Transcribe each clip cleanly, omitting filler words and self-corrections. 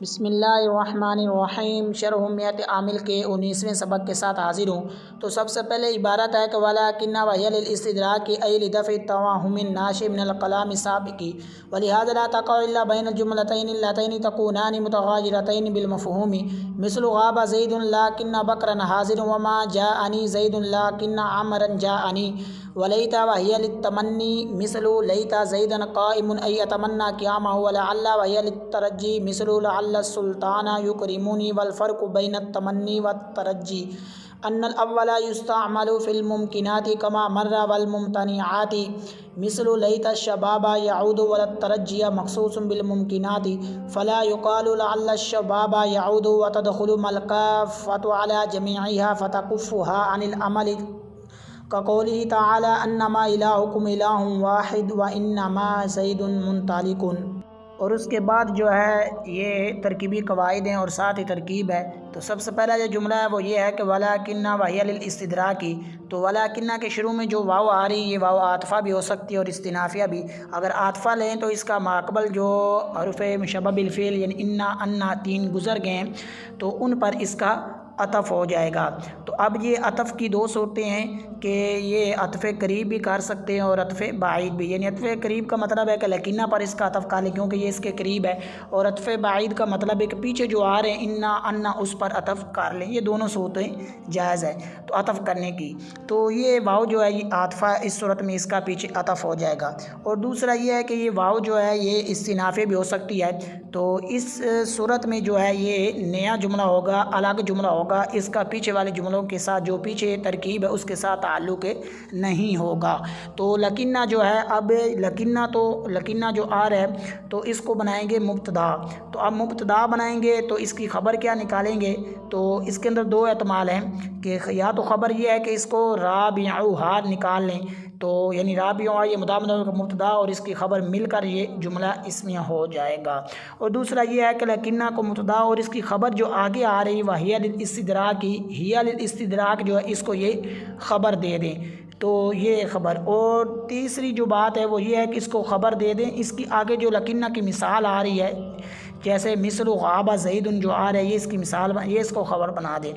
بسم اللہ الرحمن الرحیم۔ شرح میت عامل کے 19ویں سبق کے ساتھ حاضر ہوں۔ تو سب سے پہلے عبارت ہے کہ وَلَٰكِنَّ وَهِيَ لِلِاسْتِدْرَاكِ أي لِدَفْعِ التَّوَهُّمِ النَّاشِئِ مِنَ الْكَلَامِ السَّابِقِ وَلِهَٰذَا لَا تَقَعُ إِلَّا بَيْنَ الْجُمْلَتَيْنِ اللَّتَيْنِ تَكُونَانِ مُتَغَايِرَتَيْنِ بِالْمَفْهُومِ مثل غاب زيد لكن بكرا حاضر وما جاءني زيد لكن عمرا جاءني وليت وهي للتمني مثل ليت زيدا قائم أي أتمنى قيامه ولعل وهي للترجي مثل لعل السلطان يكرمني والفرق بين التمني والترجي أن الأول يستعمل في الممكنات كما مر والممتنعات مثل ليت الشباب يعود ولا الترجي مخصوص بالممكنات فلا يقال لعل الشباب يعود وتدخل الكافة على جميعها فتكفها عن العمل كقوله تعالى انما الہکم الہ واحد وانما زید منطلق۔ اور اس کے بعد جو ہے یہ ترکیبی قواعد ہیں اور ساتھ ہی ترکیب ہے۔ تو سب سے پہلا جو جملہ ہے وہ یہ ہے کہ وَلَٰكِنَّ وَهِيَ لِلِاسْتِدْرَاكِ، تو وَلَٰكِنَّ کے شروع میں جو واو آ رہی ہے یہ واو عاطفہ بھی ہو سکتی ہے اور استنافیہ بھی۔ اگر عاطفہ لیں تو اس کا ماقبل جو حرف مشبہ بالفعل یعنی انا انا تین گزر گئے ہیں تو ان پر اس کا عطف ہو جائے گا۔ تو اب یہ عطف کی دو صورتیں ہیں کہ یہ عطف قریب بھی کر سکتے ہیں اور عطف بعید بھی، یعنی عطف قریب کا مطلب ہے کہ لکنہ پر اس کا عطف کر لیں کیونکہ یہ اس کے قریب ہے، اور عطف بعید کا مطلب ہے کہ پیچھے جو آ رہے ہیں انا انا اس پر عطف کر لیں۔ یہ دونوں صورتیں جائز ہے تو عطف کرنے کی۔ تو یہ واو جو ہے یہ عاطفہ اس صورت میں اس کا پیچھے عطف ہو جائے گا۔ اور دوسرا یہ ہے کہ یہ واو جو ہے یہ استنافی بھی ہو سکتی ہے، تو اس صورت میں جو ہے یہ نیا جملہ ہوگا، الگ جملہ ہوگا، اس کا پیچھے والے جملوں کے ساتھ جو پیچھے ترکیب ہے اس کے ساتھ تعلق نہیں ہوگا۔ تو لکنہ جو ہے اب لکنہ جو آ رہا ہے تو اس کو بنائیں گے مبتدا۔ تو اب مبتدا بنائیں گے تو اس کی خبر کیا نکالیں گے؟ تو اس کے اندر دو احتمال ہیں کہ یا تو خبر یہ ہے کہ اس کو رابعھا نکال لیں، تو یعنی رابعھا یہ مضاف مبتدا اور اس کی خبر مل کر یہ جملہ اسمیہ ہو جائے گا۔ اور دوسرا یہ ہے کہ لکنہ کو مبتدا اور اس کی خبر جو آگے آ رہی وہی للاستدراک ہی للاستدراک جو ہے اس کو یہ خبر دے دیں، تو یہ خبر۔ اور تیسری جو بات ہے وہ یہ ہے کہ اس کو خبر دے دیں، اس کی آگے جو لکنہ کی مثال آ رہی ہے جیسے مثل غاب زید جو آ رہا ہے یہ اس کی مثال یہ اس کو خبر بنا دے۔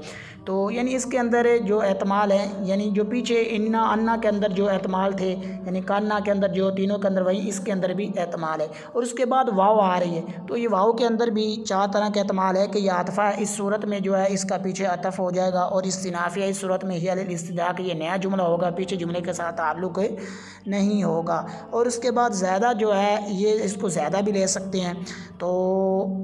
تو یعنی اس کے اندر جو احتمال ہے یعنی جو پیچھے انا انا کے اندر جو احتمال تھے یعنی کانا کے اندر جو تینوں کے اندر وہی اس کے اندر بھی احتمال ہے۔ اور اس کے بعد واو آ رہی ہے تو یہ واو کے اندر بھی چار طرح کے احتمال ہے کہ یہ عاطفہ ہے، اس صورت میں جو ہے اس کا پیچھے عطف ہو جائے گا، اور استنافیہ اس صورت میں ہی للاستدراک یہ نیا جملہ ہوگا، پیچھے جملے کے ساتھ تعلق نہیں ہوگا۔ اور اس کے بعد زیادہ جو ہے یہ اس کو زیادہ بھی لے سکتے ہیں، تو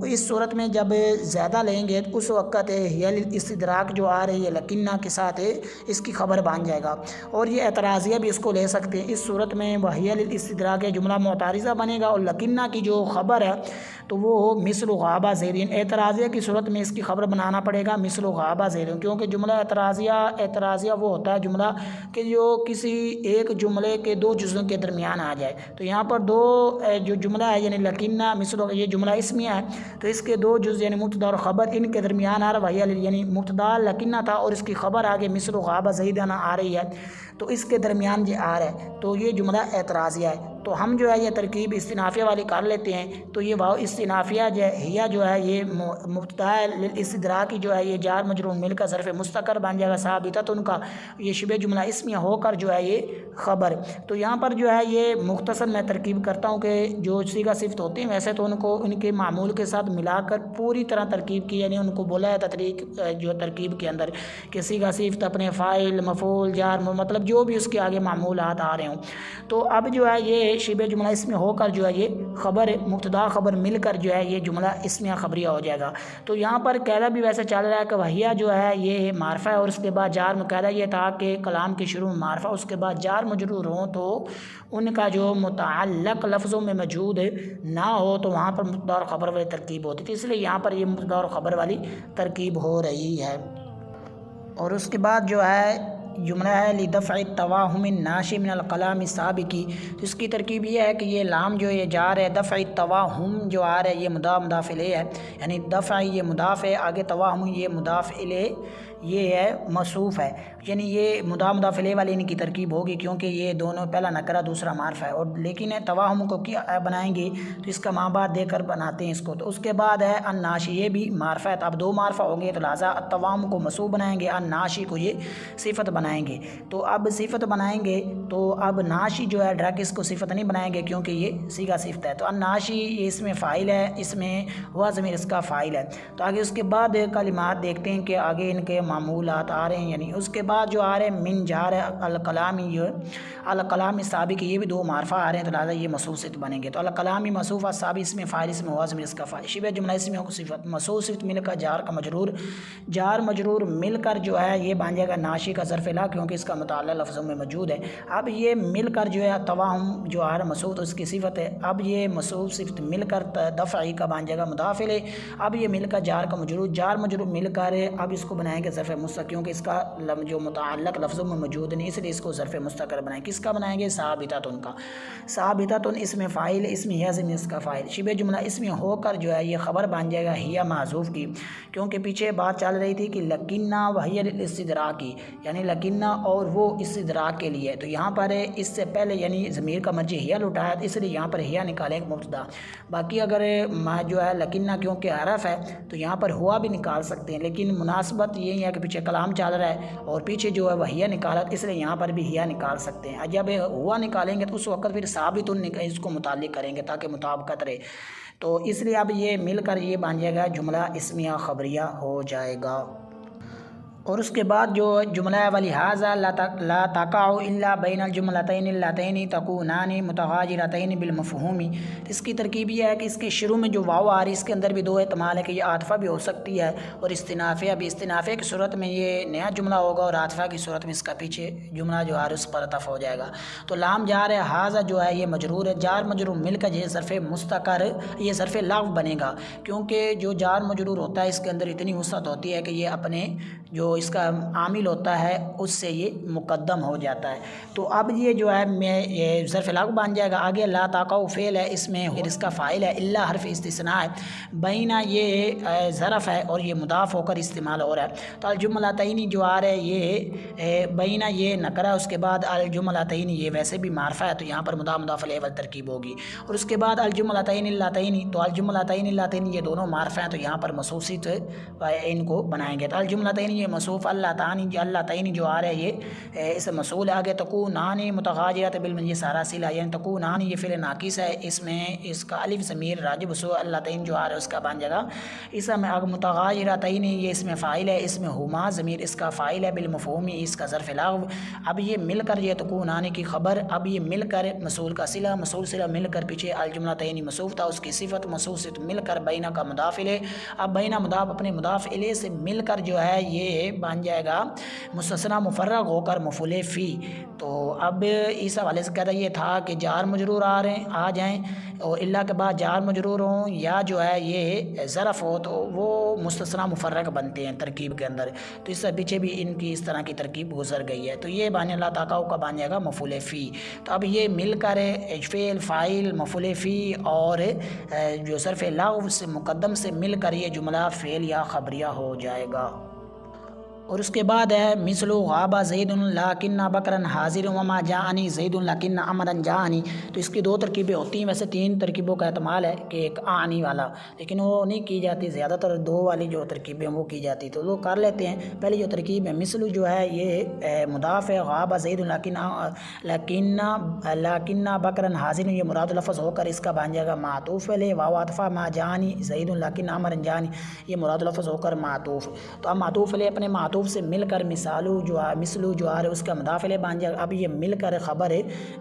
اس صورت میں جب زیادہ لیں گے تو اس وقت ہی للاستدراک جو آ رہی ہے لکنہ کے ساتھ اس کی خبر بن جائے گا۔ اور یہ اعتراضیہ بھی اس کو لے سکتے ہیں، اس صورت میں وہی للاستدراک جملہ معترضہ بنے گا اور لکنہ کی جو خبر ہے تو وہ مثل غاب زید، اعتراضیہ کی صورت میں اس کی خبر بنانا پڑے گا مثل غاب زید، کیونکہ جملہ اعتراضیہ وہ ہوتا ہے جملہ کہ جو کسی ایک جملے کے دو جزوں کے درمیان آ جائے۔ تو یہاں پر دو جو جملہ ہے یعنی لکنہ مثل یہ جملہ اسمیہ ہے تو اس کے دو جز یعنی مبتدا اور خبر ان کے درمیان آ رہا وہی یعنی مبتدا لکنہ تھا اور اس کی خبر آگے مثل غاب زیدنا آ رہی ہے تو اس کے درمیان یہ آ رہا ہے، تو یہ جملہ اعتراضیہ ہے۔ تو ہم جو ہے یہ ترکیب استنافیہ والی کر لیتے ہیں، تو یہ واو استنافیہ جو ہے یہ مبتدا للاستدراک جو ہے یہ جار مجرور مل کر ظرف مستقر بن جائے گا ثابتۃ ان کا، یہ شبہ جملہ اسمیہ ہو کر جو ہے یہ خبر۔ تو یہاں پر جو ہے یہ مختصر میں ترکیب کرتا ہوں کہ جو صیغہ صفت ہوتے ہیں ویسے تو ان کو ان کے معمول کے ساتھ ملا کر پوری طرح ترکیب کی، یعنی ان کو بولا ہے ترکیب کے اندر کہ صیغہ صفت اپنے فاعل مفعول جار مطلب جو بھی اس کے آگے معمولات آ رہے ہوں۔ تو اب جو ہے یہ شبہ جملہ اسمیہ ہو کر جو ہے یہ خبر مبتدا خبر مل کر جو ہے یہ جملہ اسمیہ خبریہ ہو جائے گا۔ تو یہاں پر قاعدہ بھی ویسے چل رہا ہے کہ وہیہ جو ہے یہ معرفہ ہے اور اس کے بعد جار قاعدہ یہ تھا کہ کلام کے شروع میں معرفہ اس کے بعد جار مجرور ہوں تو ان کا جو متعلق لفظوں میں موجود نہ ہو تو وہاں پر مبتدا اور خبر والی ترکیب ہوتی تھی، اس لیے یہاں پر یہ مبتدا اور خبر والی ترکیب ہو رہی ہے۔ اور اس کے بعد جو ہے جملہ ہے لدفع التوہم الناشئ من الکلام السابق، تو اس کی ترکیب یہ ہے کہ یہ لام جو یہ جار ہے دفع التوہم جو آ رہا ہے یہ مضاف الیہ ہے، یعنی دفع یہ مضاف ہے، آگے توہم یہ مضاف الیہ یہ ہے موصوف ہے، یعنی یہ مضاف الیہ والی ان کی ترکیب ہوگی کیونکہ یہ دونوں پہلا نکرہ دوسرا معرفہ ہے، اور لیکن تواہم کو کیا بنائیں گے تو اس کا ماں بعد دے کر بناتے ہیں اس کو۔ تو اس کے بعد ہے الناشی، یہ بھی معرفہ ہے، تو اب دو معرفہ ہوں گے تو لہٰذا التواہم کو موصوف بنائیں گے، الناشی کو یہ صفت بنائیں گے۔ تو اب صفت بنائیں گے تو اب ناشی جو ہے ڈائریکٹ اس کو صفت نہیں بنائیں گے کیونکہ یہ صیغہ صفت ہے، تو الناشی یہ اس میں فاعل ہے، اس میں ہوا ضمیر اس کا فاعل ہے۔ تو آگے اس کے بعد کلمات دیکھتے ہیں کہ آگے ان کے معمولات آ رہے ہیں، یعنی اس کے بعد جو آ رہے ہیں من جا رہا ہے الکلامی، جو الکلامی سابق، یہ بھی دو معرفہ آ رہے ہیں تو لہٰذا یہ موصوف صفت بنیں گے۔ تو الکلامی موصوف سابق اس میں فاعل، اس میں ہوا ضمیر اس کا فاعل، شبہ جملہ اس میں ہو صفت، موصوف صفت مل کر جار کا مجرور، جار مجرور مل کر جو ہے یہ بن جائے گا ناشی کا ظرف لا کیونکہ اس کا متعلق لفظوں میں موجود ہے۔ اب یہ مل کر جو ہے تواہم جو آ رہا ہے موصوف تو اس کی صفت ہے، اب یہ موصوف صفت مل کر دفعی کا بن جائے گا مضاف الیہ، اب یہ مل کر جار کا مجرور، جار مجرور مل کر اب اس کو بنائیں گے ظرف مستقر کیونکہ اس کا جو متعلق لفظوں میں موجود نہیں، اس لیے اس کو ظرف مستقر بنائیں۔ کس کا بنائیں گے؟ ثابتۃ کا، ثابتۃ اس میں فاعل، اس میں ہے ضمیر اس کا فاعل، شبہ جملہ اس میں ہو کر جو ہے یہ خبر بن جائے گا ہی محذوف کی، کیونکہ پیچھے بات چل رہی تھی کہ لکنہ وہی للاستدراک کی، یعنی لکنہ اور وہ استدراک کے لیے، تو یہاں پر اس سے پہلے یعنی ضمیر کا مرجع ہیا لٹایا، اس لیے یہاں پر ہیا نکالیں گے مبتدا۔ باقی اگر جو ہے لکنہ کیونکہ حرف ہے تو یہاں پر ہوا بھی نکال سکتے ہیں، لیکن مناسبت یہی ہے کہ پیچھے کلام چل رہا ہے اور پیچھے جو ہے وہ ہیا نکالا، اس لیے یہاں پر بھی ہیا نکال سکتے ہیں۔ جب ہوا نکالیں گے تو اس وقت پھر ثابت اس کو متعلق کریں گے تاکہ مطابقت رہے، تو اس لیے اب یہ مل کر یہ بن جائے گا جملہ اسمیہ خبریہ ہو جائے گا۔ اور اس کے بعد جو جملہ ہے وَلِهَٰذَا لَا تَقَعُ إِلَّا بَيْنَ الْجُمْلَتَيْنِ اللَّتَيْنِ تَكُونَانِ مُتَغَايِرَتَيْنِ بِالْمَفْهُومِ، اس کی ترکیب یہ ہے کہ اس کے شروع میں جو واو آ رہی ہے اس کے اندر بھی دو احتمال ہے کہ یہ عاطفہ بھی ہو سکتی ہے اور استنافیہ بھی، استنافیہ کی صورت میں یہ نیا جملہ ہوگا اور عاطفہ کی صورت میں اس کا پیچھے جملہ جو آ رہا ہے اس پر عطف ہو جائے گا۔ تو لام جار ہے، حاذا جو ہے یہ مجرور ہے، جار مجرور مل کر یہ ظرف مستقر، یہ ظرف لغو بنے گا کیونکہ جو جار مجرور ہوتا ہے اس کے اندر اتنی وسعت ہوتی ہے کہ یہ اپنے جو اس کا عامل ہوتا ہے اس سے یہ مقدم ہو جاتا ہے۔ تو اب یہ جو ہے یہ ظرف لغو بن جائے گا۔ آگے لا تقع فعل ہے، اس میں اس کا فاعل ہے، الا حرف استثناء ہے، بینہ یہ ظرف ہے اور یہ مضاف ہو کر استعمال ہو رہا ہے۔ تو الجملتین جو آ رہا ہے یہ بینہ یہ نکرہ، اس کے بعد الجملتین یہ ویسے بھی معرفہ ہے تو یہاں پر مضاف الیہ ترکیب ہوگی، اور اس کے بعد الجملتین اللتین، تو الجملتین اللتین یہ دونوں معرفہ ہیں تو یہاں پر موصوف ان کو بنائیں گے۔ تو الجملتین یہ موصوف، اللہ تعین جو آ رہا ہے یہ اس موصول آگے تکونان متغاجرۃ بالمن، یہ سارا صلہ یعنی تکونان یہ فعل ناقص ہے، اس میں اس کا الف ضمیر راجب سو اللہ تعین جو آ رہا ہے اس کا بن جائے گا اس میں متغاجرتین، یہ اس میں فاعل ہے، اس میں ہما ضمیر اس کا فاعل ہے، بالمفہوم اس کا ظرف لغو، اب یہ مل کر یہ تکونان کی خبر، اب یہ مل کر موصول کا صلہ، موصول صلہ مل کر پیچھے الجملتین موصوف تھا اس کی صفت، موصوف صفت مل کر بینہ کا مضاف الیہ، اب بینہ مضاف اپنے مضاف الیہ سے مل کر جو ہے یہ بن جائے گا مستثنی مفرغ ہو کر مفعول فی۔ تو اب اس حوالے سے کہتا یہ تھا کہ جار مجرور آ جائیں اور اللہ کے بعد جار مجرور ہوں یا جو ہے یہ ظرف ہو تو وہ مستثنی مفرغ بنتے ہیں ترکیب کے اندر، تو اس سے پیچھے بھی ان کی اس طرح کی ترکیب گزر گئی ہے۔ تو یہ بان اللہ تاقاؤ کا بن جائے گا مفعول فی، تو اب یہ مل کر فعل فاعل مفعول فی اور جو صرف لغو سے مقدم سے مل کر یہ جملہ فعل یا خبریہ ہو جائے گا۔ اور اس کے بعد ہے مثل غاب زید لکن بکرا حاضر وما جاءنی زید لکن امرا جاءنی، تو اس کی دو ترکیبیں ہوتی ہیں، ویسے تین ترکیبوں کا احتمال ہے کہ ایک آنی والا، لیکن وہ نہیں کی جاتی، زیادہ تر دو والی جو ترکیبیں وہ کی جاتی، تو وہ کر لیتے ہیں۔ پہلی جو ترکیب ہے مثل جو ہے یہ مضاف ہے، غاب زید لکن بکرا حاضر، یہ مراد لفظ ہو کر اس کا بن جائے گا معطوف علیہ، واو عطف ما جاءنی زید لکن امرا جاءنی، یہ مراد لفظ ہو کر معطوف، تو اب معطوف علیہ اپنے معطوف سے مل کر مثالو جو آ رہا ہے اس کا مضاف الیہ بن جائے گا، اب یہ مل کر خبر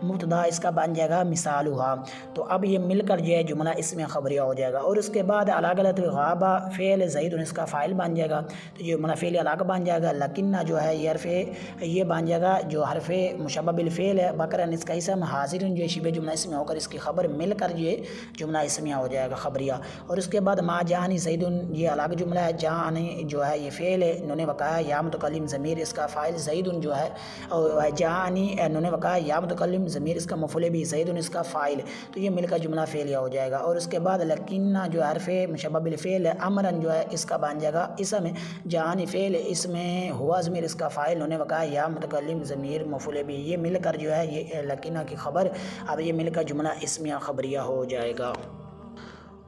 مبتدا اس کا بن جائے گا مثالھا، تو اب یہ مل کر جو ہے جملہ اس میں خبریہ ہو جائے گا۔ اور اس کے بعد الگ الگ غاب فعل زید اس کا فاعل بن جائے گا، تو یہ جملہ فعل الگ بن جائے گا، لکن جو ہے یہ حرف یہ بن جائے گا جو حرف مشبہ بالفعل ہے، بکرا اس کا اسم، حاضر جو شبہ جملہ اسمیہ ہو کر اس کی خبر مل کر یہ جملہ اسمیہ ہو جائے گا خبریہ۔ اور اس کے بعد ما جاءنی زید یہ الگ جملہ ہے، جاءنی جو ہے یہ فعل ہے، انہوں نے وقایا بقایا یا متکلم ضمیر اس کا فاعل زید جو ہے، اور جاءنی نون وقایا یا متکلم ضمیر اس کا مفعول بھی، زید اس کا فاعل، تو یہ مل کر جملہ فعلیہ ہو جائے گا۔ اور اس کے بعد لکنہ جو حرف مشبہ بالفعل امرن جو ہے اس کا بن جائے گا اسم، جاءنی فعل، اس میں ہوا ضمیر اس کا فاعل، نون وقایا یا متکلم ضمیر مفعول بھی، یہ مل کر جو ہے یہ لکنہ کی خبر، اب یہ مل کر جملہ اسمیہ خبریہ ہو جائے گا۔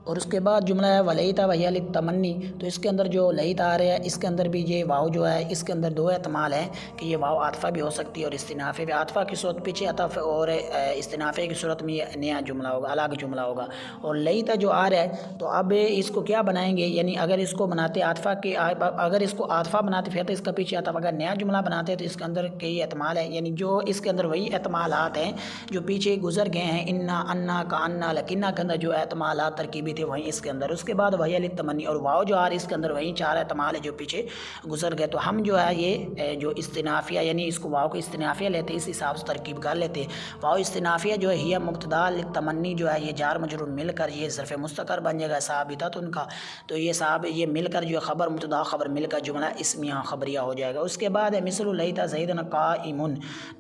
اور اس کے بعد جملہ ہے ولیتا وہی للتمنی، تو اس کے اندر جو لیتا آ رہا ہے اس کے اندر بھی یہ واو جو ہے اس کے اندر دو احتمال ہیں کہ یہ واو عاطفہ بھی ہو سکتی ہے اور استنافے بھی، عاطفہ کی صورت پیچھے عطف اور استنافے کی صورت میں یہ نیا جملہ ہوگا، الگ جملہ ہوگا۔ اور لیتا جو آ رہا ہے تو اب اس کو کیا بنائیں گے، یعنی اگر اس کو بناتے عاطفہ کے، اگر اس کو عاطفہ بناتے پھر تو اس کا پیچھے عطف، اگر نیا جملہ بناتے تو اس کے اندر کئی احتمال ہیں، یعنی جو اس کے اندر وہی احتمالات ہیں جو پیچھے گزر گئے ہیں، انا، انا، کانا، لکنہ کے اندر جو احتمالات ترکیبی تھے وہیں اس کے اندر۔ اس کے بعد وہی للتمنی، اور واو جو آ رہی ہے اس کے اندر وہی چار احتمال ہے جو پیچھے گزر گئے، تو ہم جو ہے یہ جو استنافیہ یعنی اس کو واو کو استنافیہ لیتے اس حساب سے ترکیب کر لیتے۔ واو استنافیہ جو ہے یہ مبتدا للتمنی جو ہے یہ جار مجرور مل کر یہ ظرف مستقر بن جائے گا ثابتۃ ان کا، تو یہ صاحب یہ مل کر جو خبر مبتدا خبر مل کر جملہ اسمیہ خبریہ ہو جائے گا۔ اس کے بعد ہے مثل لیتا زیدن قائم،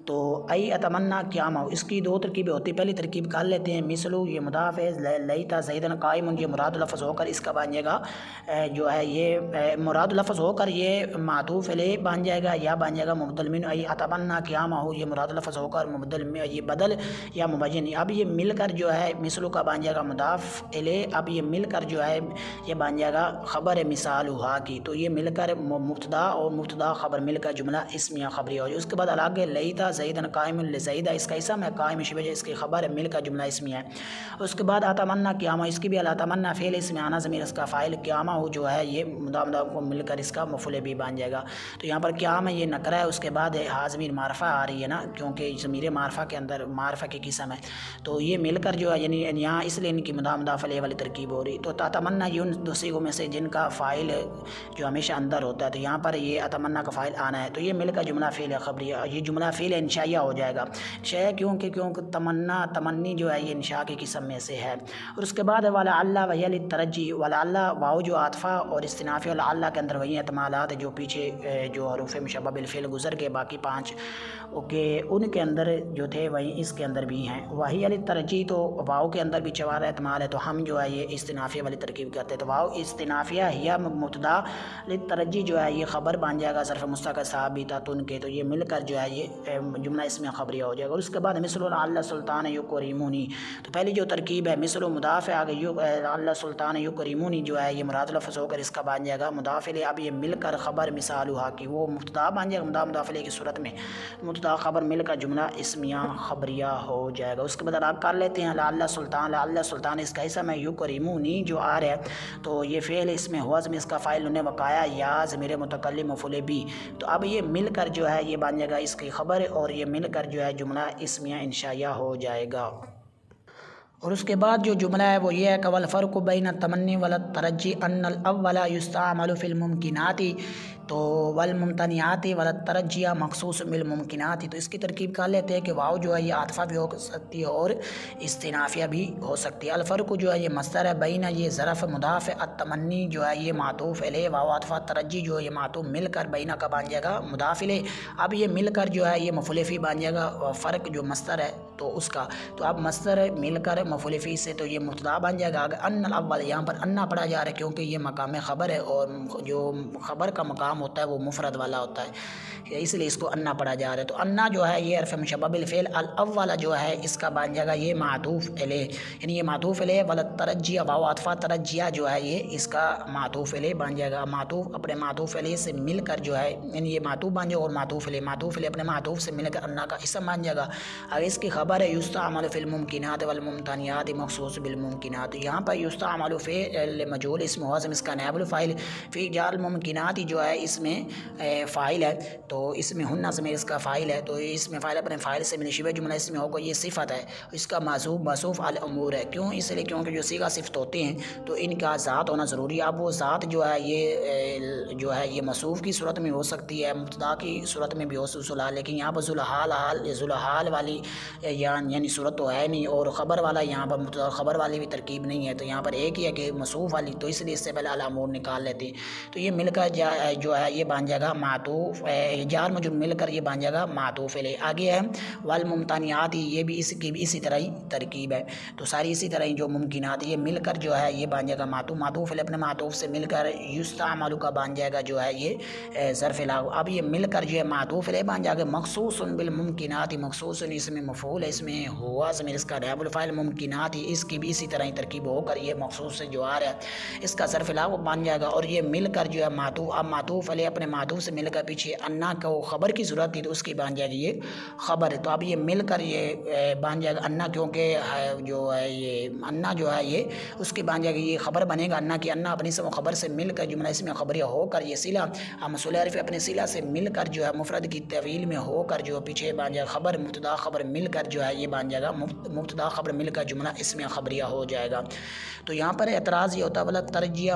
تو ای اتمنا قیام، اس کی دو ترکیبیں ہوتی ہیں، پہلی ترکیب کر لیتے ہیں مثل یہ مضاف ہے، لیتا زیدن قائم یہ مراد لفظ ہو کر اس کا بن جائے گا جو ہے یہ مراد لفظ ہو کر یہ معطوف علیہ بن جائے گا یا بن جائے گا مبدل من، ای اتمنا قیامہ یہ مراد لفظ ہو کر مبدل میں یہ بدل یا مبین، اب یہ مل کر جو ہے مثلو کا بن جائے گا مضاف علیہ، اب یہ مل کر جو ہے یہ بن جائے گا خبر مثال ہوا کی، تو یہ مل کر مبتدا اور مبتدا خبر مل کر جملہ اسمیہ خبریہ ہو جائے۔ اس کے بعد الگ لیتا زیدن قائم لزیدہ اس کا اسم ہے، قائم شبہ اس کی خبر ہے مل کر جملہ اسمیہ ہے۔ اس کے بعد اتمنا قیامہ، اس کی بھی اتمنا فعل اس میں آنا ضمیر اس کا فاعل، قیامہ ہو جو ہے یہ مضاف کو مل کر اس کا مفعول بھی بن جائے گا، تو یہاں پر قیامہ یہ نکرہ ہے، اس کے بعد ہا ضمیر معرفہ آ رہی ہے نا، کیونکہ ضمیر معرفہ کے اندر معرفہ کی قسم ہے، تو یہ مل کر جو ہے یعنی یہاں اس لیے ان کی مضاف علیہ والی ترکیب ہو رہی، تو اتمنا یہ ان دو صیغوں میں سے جن کا فاعل جو ہمیشہ اندر ہوتا ہے، تو یہاں پر یہ اتمنا کا فاعل آنا ہے، تو یہ مل کر جملہ فعل خبریہ، یہ جملہ فعل انشائیہ ہو جائے گا، انشائیہ کیونکہ تمنا تمنی جو ہے یہ انشاء کی قسم میں سے ہے۔ اور اس کے بعد ولعل وہی للترجی، ولعل واو جو عاطفہ اور استنافی، ولعل کے اندر وہی احتمالات جو پیچھے جو حروف مشبہ بالفعل گزر کے باقی 5 اوکے ان کے اندر جو تھے وہیں اس کے اندر بھی ہیں۔ وہی للترجی تو واو کے اندر بھی 4 احتمال ہے، تو ہم جو ہے یہ استنافیہ والی ترکیب کرتے ہیں، تو واو استنافیہ ہی مبتدا للترجی جو ہے یہ خبر بن جائے گا ظرف مستقر ثابتۃ ان کے، تو یہ مل کر جو ہے یہ جملہ اسمیہ خبریہ ہو جائے گا۔ اور اس کے بعد مثل لعل سلطان یکرمنی، تو پہلی جو ترکیب ہے مثل مضاف ہے، آگے لعل سلطان یکرمنی جو ہے یہ مراد لفظ ہو کر اس کا بن جائے گا مضاف الیہ، اب یہ مل کر خبر مثال ہوا کہ وہ مبتدا بن جائے گا مضاف الیہ کی صورت میں، مبتدا خبر مل کر جملہ اسمیہ خبریہ ہو جائے گا۔ اس کے بعد آپ کر لیتے ہیں لعل سلطان، لعل سلطان اس کا اسم ہے، یکرمنی جو آ رہا ہے تو یہ فعل اس میں ہوا ضمیر اس کا فاعل نے وقایا یا ضمیر متکلم مفعول بھی، تو اب یہ مل کر جو ہے یہ بن جائے گا اس کی خبر، اور یہ مل کر جو ہے جملہ اسمیہ انشائیہ ہو جائے گا۔ اور اس کے بعد جو جملہ ہے وہ یہ ہے کہ والفرق بین التمنی والترجی ان الاول یستعمل فی الممکنات، تو والممتنعات والترجی مخصوص بالممکنات، تو اس کی ترکیب کر لیتے ہیں کہ واو جو ہے یہ عاطفہ بھی ہو سکتی ہے اور استنافیہ بھی ہو سکتی ہے۔ الفرق جو ہے یہ مصدر ہے، بین یہ ظرف مضاف ہے، التمنی جو ہے یہ معطوف علیہ، واو عاطفہ، ترجی جو ہے یہ معطوف مل کر بینہ کا بن جائے گا مضاف الیہ، اب یہ مل کر جو ہے یہ مفعول فی بن جائے گا، فرق جو مصدر ہے تو اس کا، تو اب مصدر مل کر مفعول فی سے تو یہ مبتدا بن جائے گا۔ ان الاول یہاں پر انا پڑھا جا رہا ہے کیونکہ یہ مقام خبر ہے، اور جو خبر کا مقام ہوتا ہے وہ مفرد والا ہوتا ہے، اس لیے اس کو انا پڑھا جا رہا ہے، تو انا جو ہے یہ حرف مشبہ بالفعل، الاول جو ہے اس کا بن جائے گا یہ معطوف علیہ، یعنی یہ معطوف علیہ، والترجی واو عاطفہ ترجیہ جو ہے یہ اس کا معطوف علیہ بن جائے گا، معطوف اپنے معطوف علیہ سے مل کر جو ہے یعنی یہ معطوف بن جائے اور معطوف علیہ اپنے معطوف سے مل کر انا کا اسم بن جائے گا، اگر اس کی خبر ہے یستعمل فی الممکنات والممتنعات مخصوص بالممکنات، یہاں پر یستعمل فعل مجهول اسم ہوا اس کا نائب الفاعل، فی جار الممکنات جو ہے اس میں فاعل ہے، تو اس میں ہن ضمیر اس کا فاعل ہے، تو اس میں فاعل اپنے فاعل سے ملے، شبہ جملہ اس میں ہوگا، یہ صفت ہے، اس کا موصوف الامور ہے، کیوں؟ اس لیے کیونکہ جو صیغہ صفت ہوتے ہیں تو ان کا ذات ہونا ضروری ہے۔ اب وہ ذات جو ہے یہ موصوف کی صورت میں ہو سکتی ہے، مبتدا کی صورت میں بھی ہو سکتی ہے، لیکن یہاں پر ذوالحال والی یعنی صورت تو ہے نہیں، اور خبر والا یہاں پر مبتدا خبر والی بھی ترکیب نہیں ہے، تو یہاں پر ایک ہی ہے کہ موصوف والی، تو اس لیے اس سے پہلے الامور نکال لیتے ہیں، تو یہ مل کر جو ہے یہ بن جائے گا معطوف، جار مجرور مل کر یہ بن جائے گا معطوف علیہ۔ آگے ہے والممتنعات، یہ بھی اس کی بھی اسی طرح ہی ترکیب ہے، تو ساری اسی طرح ہی جو ممکنات یہ مل کر جو ہے یہ بن جائے گا معطوف علیہ، اپنے معطوف سے مل کر یستعمل کا بن جائے گا جو ہے یہ ظرف لاغ۔ اب یہ مل کر جو ہے معطوف علیہ بن جائے گا مخصوص بالممکنات، مخصوص اس میں مفعول ہے، اس میں ہوا ضمیر اس کا نائب الفاعل، ممکنات اس کی بھی اسی طرح ہی ترکیب ہو کر یہ مخصوص سے جو آ رہا ہے اس کا ظرف لاغ بن جائے گا، اور یہ مل کر جو ہے معطوف علیہ اپنے معطوف سے مل کر پیچھے انا کو خبر کی ضرورت تھی تو اس کی بن جائے گی یہ خبر ہے، تو اب یہ مل کر یہ بن جائے گا انا، کیونکہ جو ہے یہ انا جو ہے یہ اس کی بن جائے گی یہ خبر بنے گا انا کی، انا اپنی سب خبر سے مل کر جملہ اس میں خبریہ ہو کر یہ صلہ موصول عرفی اپنے صلہ سے مل کر جو ہے مفرد کی طویل میں ہو کر جو پیچھے بن جائے گا خبر، مبتدا خبر مل کر جو ہے یہ بن جائے گا مبتدا خبر مل کر جملہ اس میں خبریہ ہو جائے گا۔ تو یہاں پر اعتراض یہ ہوتا ہے بلا ترجیح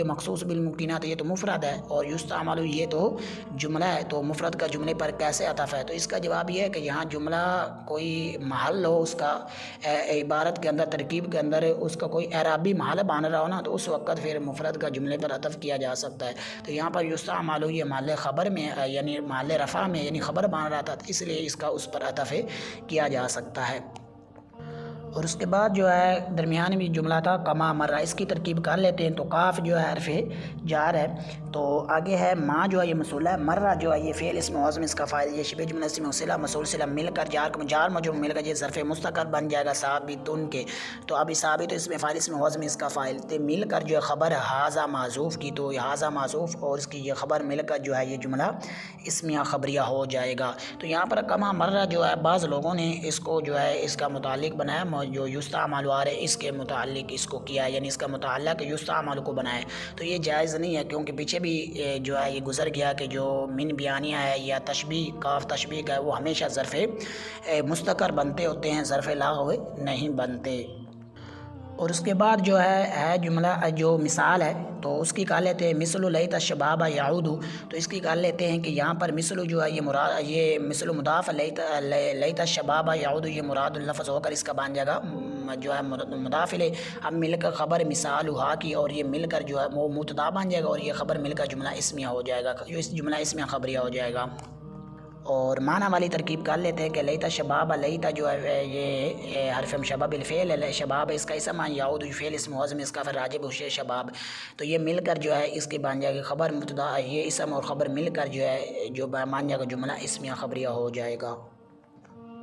مخصوص بالممکنات، یہ تو مفرد ہے اور یستعمل یہ تو جملہ ہے، تو مفرد کا جملے پر کیسے عطف ہے؟ تو اس کا جواب یہ ہے کہ یہاں جملہ کوئی محل ہو اس کا عبارت کے اندر، ترکیب کے اندر اس کا کوئی اعرابی محل بن رہا ہو نا، تو اس وقت پھر مفرد کا جملے پر عطف کیا جا سکتا ہے، تو یہاں پر یستعمل یہ محل خبر میں یعنی محل رفع میں یعنی خبر بن رہا تھا، اس لیے اس کا اس پر عطف کیا جا سکتا ہے۔ اور اس کے بعد جو ہے درمیان میں جملہ تھا کما مرہ، اس کی ترکیب کر لیتے ہیں، تو کاف جو ہے حرف جار ہے، تو آگے ہے ما جو ہے یہ موصول ہے، مرہ جو ہے یہ فعل اسم معظم اس کا فاعل، یہ شبہ جملہ اسم صلہ موصول صلہ مل کر جار مجرور مل کر یہ ظرف مستقر بن جائے گا ثابتن کے، تو اب ثابت اس میں فاعل اسم معظم اس کا فاعل، تو مل کر جو ہے خبر ہاذا معذوف کی، تو ہاذا معذوف اور اس کی یہ خبر مل کر جو ہے یہ جملہ اسمیہ خبریہ ہو جائے گا۔ تو یہاں پر کما مرہ جو ہے بعض لوگوں نے اس کو جو ہے اس کا متعلق بنایا، جو یستعمل آ رہے اس کے متعلق اس کو کیا، یعنی اس کا متعلق یستعمل کو بنائے، تو یہ جائز نہیں ہے، کیونکہ پیچھے بھی جو ہے یہ گزر گیا کہ جو من بیانیہ ہے یا تشبیہ کاف تشبیہ کا ہے وہ ہمیشہ ظرف مستقر بنتے ہوتے ہیں، ظرف لاغو نہیں بنتے۔ اور اس کے بعد جو ہے جملہ جو مثال ہے تو اس کی کہہ لیتے ہیں مثل لیت الشباب یعود، تو اس کی کہہ لیتے ہیں کہ یہاں پر مثل جو ہے یہ مثل مضاف لیت الشباب یعود یہ مراد اللفظ ہو کر اس کا بن جائے گا جو ہے مضاف الیہ، اب مل کر خبر مثال ہوا کی اور یہ مل کر جو ہے وہ مبتدا بن جائے گا اور یہ خبر مل کر جملہ اسمیہ ہو جائے گا، جو اس جملہ اسمیہ خبریہ ہو جائے گا۔ اور معنی والی ترکیب کر لیتے ہیں کہ لیتا شباب، لیتا جو ہے یہ حرف شباب الفعل ہے، شباب اس کا اسم یعود فعل اسم معظم اس کا پھر راجب ہوشے شباب، تو یہ مل کر جو ہے اس کی بن جائے گی خبر مبتدا، یہ اسم اور خبر مل کر جو ہے جو مان جائے گا جملہ اسمیہ خبریہ ہو جائے گا۔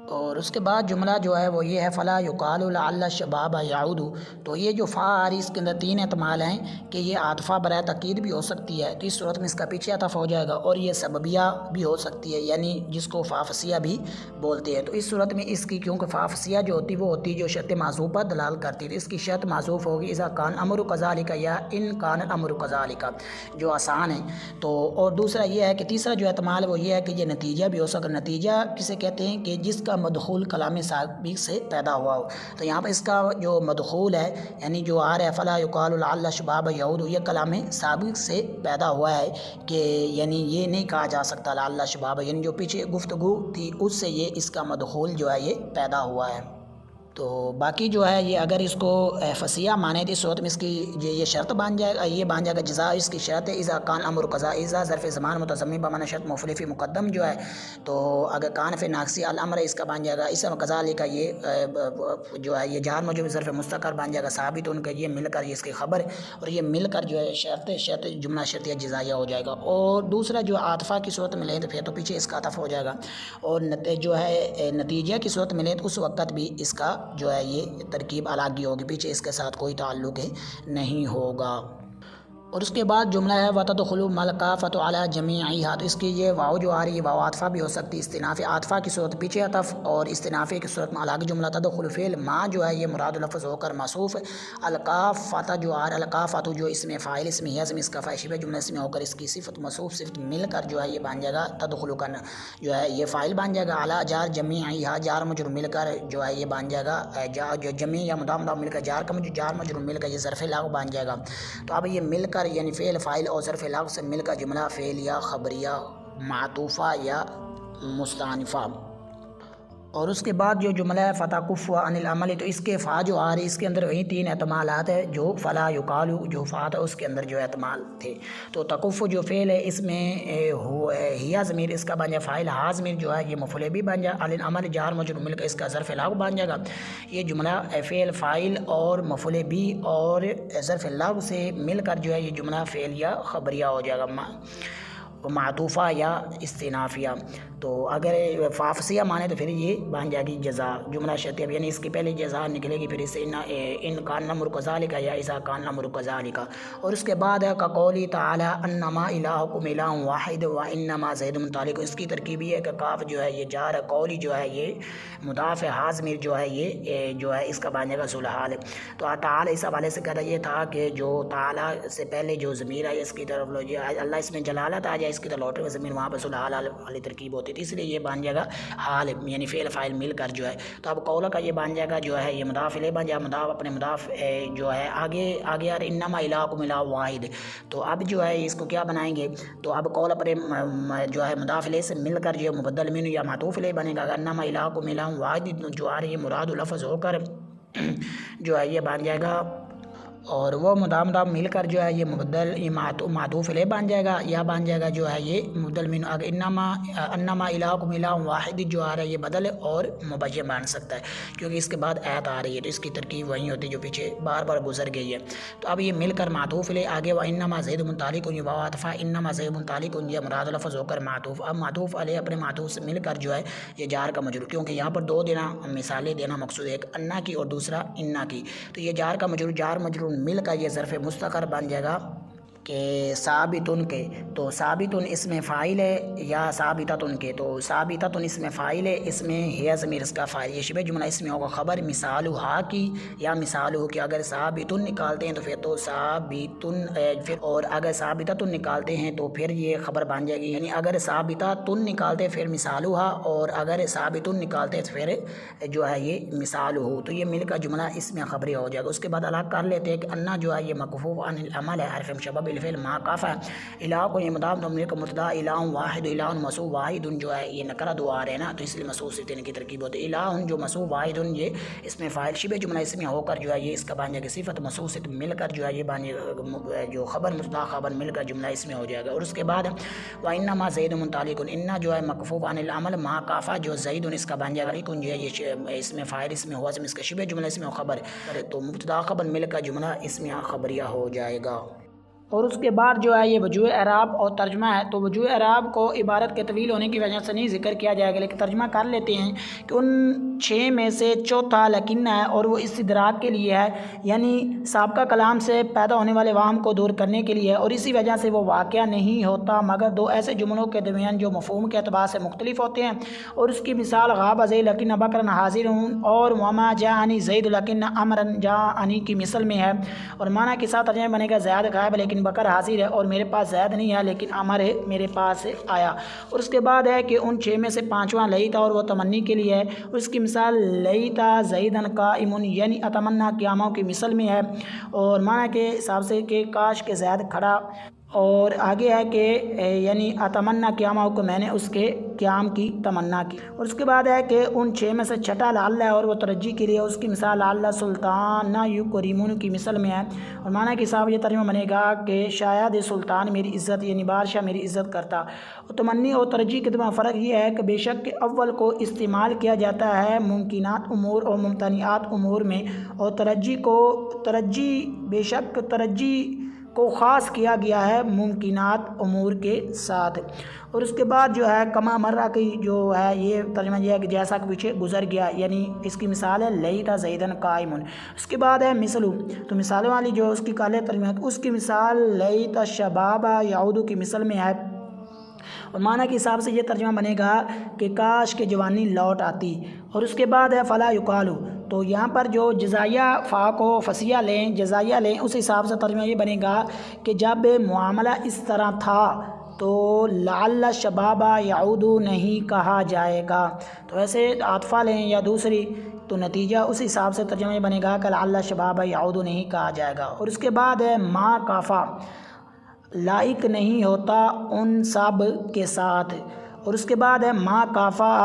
اور اس کے بعد جملہ جو ہے وہ یہ ہے فلا یقال لعل الشباب یعود، تو یہ جو فا آ رہی اس کے اندر تین احتمال ہیں کہ یہ عاطفہ برائے تاکید بھی ہو سکتی ہے، تو اس صورت میں اس کا پیچھے عطف ہو جائے گا، اور یہ سببیہ بھی ہو سکتی ہے، یعنی جس کو فافسیہ بھی بولتے ہیں، تو اس صورت میں اس کی کیونکہ فافسیہ جو ہوتی وہ ہوتی جو شرط معذوف پر دلال کرتی ہے، تو اس کی شرط معذوف ہوگی اذا کان امر کذالک یا ان کان امر کذالک، جو آسان ہے۔ تو اور دوسرا یہ ہے کہ تیسرا جو احتمال وہ یہ ہے کہ یہ نتیجہ بھی ہو سکتا، نتیجہ کسے کہتے ہیں کہ جس کا مدخول کلام سابق سے پیدا ہوا ہو، تو یہاں پر اس کا جو مدخول ہے یعنی جو آ رہا ہے فلا یقال لعل الشباب یعود، یہ کلام سابق سے پیدا ہوا ہے کہ یعنی یہ نہیں کہا جا سکتا لعل الشباب، یعنی جو پیچھے گفتگو تھی اس سے یہ اس کا مدخول جو ہے یہ پیدا ہوا ہے۔ تو باقی جو ہے یہ اگر اس کو فصیح مانے تو اس صورت میں اس کی یہ شرط بن جائے گا، یہ بن جائے گا جزا اس کی شرط ہے اذا کان امر قضا، اذا ظرف زمان متضمن بمعنی شرط مفعول فی مقدم جو ہے، تو اگر کان فی ناقصی الامر اس کا بن جائے گا اسم کذالک، یہ جو ہے یہ جار مجرور ظرف مستقر بن جائے گا ثابت ان کا، یہ مل کر یہ اس کی خبر اور یہ مل کر جو ہے شرط جملہ شرطیہ جزائیہ ہو جائے گا۔ اور دوسرا جو عاطفہ کی صورت میں لیں تو پھر تو پیچھے اس کا عطف ہو جائے گا، اور جو ہے نتیجہ کی صورت میں لیں تو اس وقت بھی اس کا جو ہے یہ ترکیب الگ ہی ہوگی، پیچھے اس کے ساتھ کوئی تعلق نہیں ہوگا۔ اور اس کے بعد جملہ ہے وَتَدْخُلُ مَلْکَافَةُ عَلَى جَمِيعِهَا، تو اس کی یہ واو جو آ رہی ہے واو عاطفہ بھی ہو سکتی ہے، استئناف عاطفہ کی صورت پیچھے عطف، اور استئنافی کی صورت میں الگ جملہ تدخل فعل ما جو ہے یہ مراد لفظ ہو کر موصوف، الکافۃ جو آ رہا ہے الکافۃ جو اس میں فاعل اس میں اس کا فاعل شبہ جملہ اس میں ہو کر اس کی صفت موصوف صفت مل کر جو ہے یہ بن جائے گا تدخل کا جو ہے یہ فاعل بن جائے گا، علی جار جمیعہا جار مجرور مل کر جو ہے یہ بن جائے گا جو جمیع یا مضاف مضاف مل کر جار مجرور مل کر یہ ظرف لغو بن جائے گا۔ تو اب یہ مل کر یعنی فعل فاعل اور ظرف لغو سے مل کر جملہ فعل یا خبریہ معطوفہ یا مستانفہ۔ اور اس کے بعد جو جملہ ہے فتکف عن العمل، تو اس کے فا جو آ رہی اس کے اندر وہی تین احتمالات ہے جو فلا یقال جو فا تھا اس کے اندر جو احتمال تھے۔ تو تکف جو فعل ہے اس میں ہیا ضمیر اس کا بن جائے فاعل، ہا ضمیر جو ہے یہ مفعول بھی بن جائے، عن العمل جار مجرور مل کر اس کا ظرف لغو بن جائے گا۔ یہ جملہ فعل فاعل اور مفعول بھی اور ظرف لغو سے مل کر جو ہے یہ جملہ فعل یا خبریہ ہو جائے گا معطوفہ یا استئنافیہ۔ تو اگر فافسیہ مانے تو پھر یہ بن جائے گی جزا جملہ شرطیہ، یعنی اس کی پہلے جزا نکلے گی، پھر اس سے ان کان الامر کذالک یا اذا کان الامر کذالک۔ اور اس کے بعد ہے کقولی تعالی انما الہکم الہ واحد وانما زید متعلق، اس کی ترکیب یہ ہے کہ کاف جو ہے یہ جار ہے، قولی جو ہے یہ مضاف ہے، ہا ضمیر جو ہے یہ جو ہے اس کا بن جائے گا ذوالحال۔ تو تعالی اس حوالے سے کہتا یہ تھا کہ جو تعالی سے پہلے جو ضمیر ہے اس کی طرف اللہ اس میں جلالت آ جائے اس کی طرف لوٹے ہوئے ضمیر وہاں پر ذوالحال والی ترکیب ہوتی تھی، اس لیے یہ بن جائے گا حال یعنی فعل فاعل مل کر جو ہے۔ تو اب قول کا یہ بن جائے گا جو ہے یہ مضاف الیہ بن جائے، مضاف اپنے مضاف جو ہے آگے آ رہا انما الہکم الہ واحد۔ تو اب جو ہے اس کو کیا بنائیں گے، تو اب قول اپنے جو ہے مضاف الیہ سے مل کر جو مبدل منہ یا معطوف الیہ بنے گا، انما الہکم الہ واحد جو آ رہی ہے مراد لفظ ہو کر جو ہے یہ بن جائے گا، اور وہ مضاف مل کر جو ہے یہ مبدل معطوف الیہ بن جائے گا، یا بن جائے گا جو ہے یہ مبدل من اگر انما الہکم الہ واحد جو آ رہا ہے یہ بدل اور مبین بن سکتا ہے کیونکہ اس کے بعد آیت آ رہی ہے، تو اس کی ترکیب وہی ہوتی ہے جو پیچھے بار بار گزر گئی ہے۔ تو اب یہ مل کر معطوف الیہ آگے وہ انما زید متعلق یہ واو عطفہ انما زید متعلق یہ مراد لفظ ہو کر معطوف، اب معطوف علیہ اپنے معطوف سے مل کر جو ہے یہ جار کا مجرور، کیونکہ یہاں پر دو دینا مثالیں دینا مقصود ہے، ایک انا کی اور دوسرا انا کی، تو یہ جار کا مجرور جار مجرور مل کر یہ ظرف مستقر بن جائے گا کہ ثابتن کے، تو ثابتن اس میں فاعل ہے یا ثابتتن کے، تو ثابتتن اس میں فاعل ہے، اس میں ہی ضمیر اس کا فاعل، یہ شبہ جملہ اس میں ہوگا خبر مثالھا کی یا مثالہ کی، اگر ثابتن نکالتے ہیں تو پھر تو ثابتن پھر، اور اگر ثابتتن نکالتے ہیں تو پھر یہ خبر بن جائے گی، یعنی اگر ثابتتن نکالتے پھر مثالھا، اور اگر ثابتن نکالتے تو پھر جو ہے یہ مثالہ، تو یہ مل کر جملہ اس میں خبری ہو جائے گا۔ اس کے بعد الگ کر لیتے ہیں کہ انا جو ہے یہ مکفوف عن العمل ہے، حرف مشبہ بالفعل ما کاف ہے، الہ کو یہ مضاف ضمیر کا مبتدا الہ واحد الہ موصوف واحد جو ہے یہ نکرہ دو آ رہے ہیں نا، تو اس لیے موصوف سے تین کی ترکیب ہوتی ہے، الہ جو موصوف واحد یہ اس میں فاعل شبہ جملہ اس میں ہو کر جو ہے یہ اس کا بن جائے گا صفت موصوف سے مل کر جو ہے یہ بن جو خبر مبتدا خبر مل کر جملہ اس میں ہو جائے گا۔ اور اس کے بعد وانما زید متعلق ان جو ہے مکفوف عن العمل ما کافا جو زید اس کا بن جائے گا لیکن جو ہے یہ اس میں فاعل اس میں ہوا اس کا شبہ جملہ اس میں خبر، تو مبتدا خبر مل کر جملہ اس میں خبریہ ہو جائے گا۔ اور اس کے بعد جو ہے یہ وجوہ اعراب اور ترجمہ ہے، تو وجوہ اعراب کو عبارت کے طویل ہونے کی وجہ سے نہیں ذکر کیا جائے گا، لیکن ترجمہ کر لیتے ہیں کہ ان 6 میں سے چوتھا لکنہ ہے اور وہ استدراک کے لیے ہے، یعنی سابقہ کلام سے پیدا ہونے والے وہم کو دور کرنے کے لیے ہے، اور اسی وجہ سے وہ واقعہ نہیں ہوتا مگر دو ایسے جملوں کے درمیان جو مفہوم کے اعتبار سے مختلف ہوتے ہیں، اور اس کی مثال غاب زید لکن بکرا حاضر ہوں اور وما جاءنی زید لکن امرا جاءنی کی مثل میں ہے، اور معنی کے ساتھ ترجمہ بنے گا زید غائب لیکن بکر حاضر ہے اور میرے پاس زید نہیں ہے لیکن امر ہے میرے پاس آیا۔ اور اس کے بعد ہے کہ ان 6 میں سے 5واں لیتا اور وہ تمنی کے لیے ہے، اس کی مثال لیتا زیدن قائم یعنی اتمنا قیاموں کی مثل میں ہے، اور معنی کے حساب سے کہ کاش کہ زید کھڑا، اور آگے ہے کہ یعنی اتمنا قیامہ کو میں نے اس کے قیام کی تمنا کی۔ اور اس کے بعد ہے کہ ان 6 میں سے چھٹا لعل ہے اور وہ ترجی کے لیے، اس کی مثال لعل سلطان یکرمون کی مثل میں ہے، اور معنی کے حساب یہ ترجمہ بنے گا کہ شاید سلطان میری عزت یعنی بادشاہ میری عزت کرتا۔ اور تمنی اور ترجی کے درمیان فرق یہ ہے کہ بے شک کہ اول کو استعمال کیا جاتا ہے ممکنات امور اور ممتنعات امور میں، اور ترجی بے شک ترجی کو خاص کیا گیا ہے ممکنات امور کے ساتھ۔ اور اس کے بعد جو ہے کما مرہ کی جو ہے یہ ترجمہ یہ ہے کہ جیسا کہ پیچھے گزر گیا، یعنی اس کی مثال ہے لیت زیدن قائم۔ اس کے بعد ہے مثلو، تو مثالوں والی جو اس کی کالے ترجمہ ہے اس کی مثال لیت شباب یعود کی مثل میں ہے، اور معنی کے حساب سے یہ ترجمہ بنے گا کہ کاش کہ جوانی لوٹ آتی۔ اور اس کے بعد ہے فلا یقالو، تو یہاں پر جو جزائیہ فا کو فصیح لیں، جزائیہ لیں، اس حساب سے ترجمہ یہ بنے گا کہ جب معاملہ اس طرح تھا تو لعل شباب یعود نہیں کہا جائے گا، تو ایسے عاطفہ لیں یا دوسری تو نتیجہ اس حساب سے ترجمہ یہ بنے گا کہ لعل شباب یعود نہیں کہا جائے گا۔ اور اس کے بعد ہے ما کافا، لائق نہیں ہوتا ان سب کے ساتھ۔ اور اس کے بعد ہے ما کافا،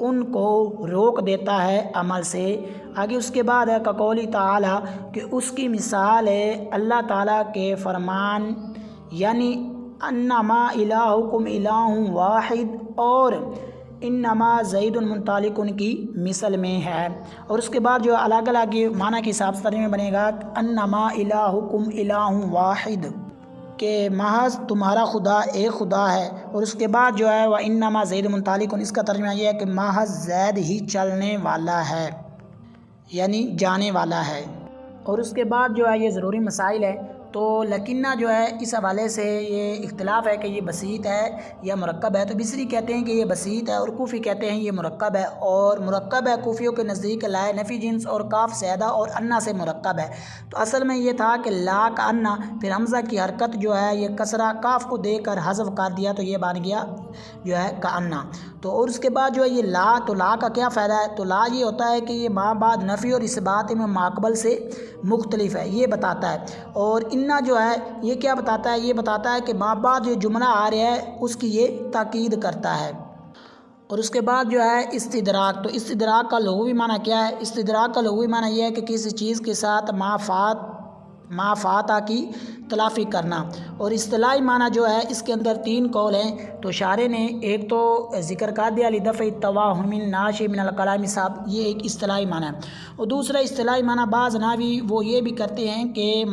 ان کو روک دیتا ہے عمل سے۔ آگے اس کے بعد ہے کقولی تعالی، کہ اس کی مثال ہے اللہ تعالیٰ کے فرمان، یعنی انما الہکم الہ واحد، اور انما زید منطلق ان کی مثل میں ہے۔ اور اس کے بعد جو الگ الگ معنی کے حساب سے ترجمہ بنے گا انما الہکم الہ واحد، کہ محض تمہارا خدا ایک خدا ہے۔ اور اس کے بعد جو ہے وہ انما زید منطلق، اس کا ترجمہ یہ ہے کہ محض زید ہی چلنے والا ہے، یعنی جانے والا ہے۔ اور اس کے بعد جو ہے یہ ضروری مسائل ہے، تو لکنہ جو ہے اس حوالے سے یہ اختلاف ہے کہ یہ بسیط ہے یا مرکب ہے، تو بصری کہتے ہیں کہ یہ بسیط ہے اور کوفی کہتے ہیں یہ مرکب ہے۔ اور مرکب ہے کوفیوں کے نزدیک لائے نفی جنس اور کاف زیادہ اور انا سے مرکب ہے۔ تو اصل میں یہ تھا کہ لا کا انا، پھر حمزہ کی حرکت جو ہے یہ کسرہ کاف کو دے کر حذف کر دیا، تو یہ بن گیا جو ہے کا انا۔ تو اور اس کے بعد جو ہے یہ لا، تو لا کا کیا فائدہ ہے؟ تو لا یہ ہوتا ہے کہ یہ ما بعد نفی اور اس بات میں ماقبل سے مختلف ہے، یہ بتاتا ہے۔ اور انا جو ہے یہ کیا بتاتا ہے؟ یہ بتاتا ہے کہ ما بعد جو جملہ آ رہا ہے اس کی یہ تاکید کرتا ہے۔ اور اس کے بعد جو ہے استدراک، تو استدراک کا لغوی معنی کیا ہے؟ استدراک کا لغوی معنی یہ ہے کہ کسی چیز کے ساتھ ما فاتہ کی تلافی کرنا۔ اور اصطلاحی معنی جو ہے اس کے اندر تین قول ہیں، تو شارح نے ایک تو ذکر کر دیا لدفع التوہم الناشئ من الکلام صاحب، یہ ایک اصطلاحی معنی ہے۔ اور دوسرا اصطلاحی معنی بعض نحوی وہ یہ بھی کرتے ہیں کہ